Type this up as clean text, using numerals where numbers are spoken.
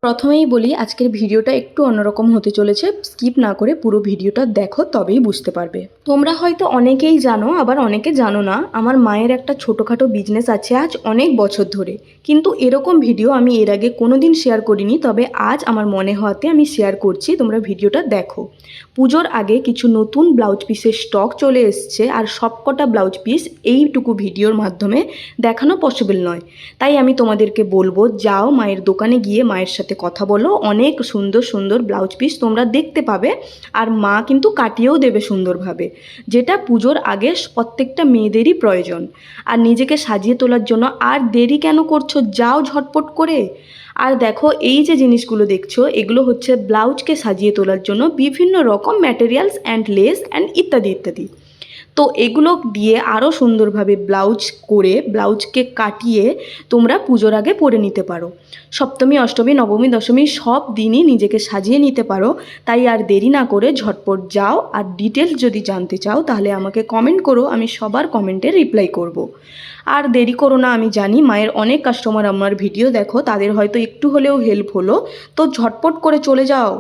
প্রথমেই বলি আজকের ভিডিওটা একটু অন্যরকম হতে চলেছে। স্কিপ না করে পুরো ভিডিওটা দেখো, তবেই বুঝতে পারবে। তোমরা হয়তো অনেকেই জানো, আবার অনেকে জানো না, আমার মায়ের একটা ছোটোখাটো বিজনেস আছে আজ অনেক বছর ধরে। কিন্তু এরকম ভিডিও আমি এর আগে কোনোদিন শেয়ার করিনি, তবে আজ আমার মনে হওয়াতে আমি শেয়ার করছি। তোমরা ভিডিওটা দেখো। পুজোর আগে কিছু নতুন ব্লাউজ পিসের স্টক চলে এসছে, আর সবকটা ব্লাউজ পিস এইটুকু ভিডিওর মাধ্যমে দেখানো পসিবল নয়। তাই আমি তোমাদেরকে বলবো, যাও মায়ের দোকানে গিয়ে মায়ের সাথে কথা বলো। অনেক সুন্দর সুন্দর ব্লাউজ পিস তোমরা দেখতে পাবে, আর মা কিন্তু কাটিয়েও দেবে সুন্দরভাবে, যেটা পুজোর আগে প্রত্যেকটা মেয়েদেরই প্রয়োজন। আর নিজেকে সাজিয়ে তোলার জন্য আর দেরি কেন করছো, যাও ঝটপট করে। আর দেখো, এই যে জিনিসগুলো দেখছো, এগুলো হচ্ছে ব্লাউজকে সাজিয়ে তোলার জন্য বিভিন্ন রকম ম্যাটেরিয়ালস অ্যান্ড লেস অ্যান্ড ইত্যাদি ইত্যাদি। তো এগুলো দিয়ে আরও সুন্দরভাবে ব্লাউজ করে, ব্লাউজকে কাটিয়ে তোমরা পুজোর আগে পরে নিতে পারো। সপ্তমী, অষ্টমী, নবমী, দশমী সব দিনই নিজেকে সাজিয়ে নিতে পারো। তাই আর দেরি না করে ঝটপট যাও। আর ডিটেলস যদি জানতে চাও তাহলে আমাকে কমেন্ট করো, আমি সবার কমেন্টে রিপ্লাই করব। আর দেরি করো না, আমি জানি মায়ের অনেক কাস্টমার আমার ভিডিও দেখো, তাদের হয়তো একটু হলেও হেল্প হলো। তো ঝটপট করে চলে যাও।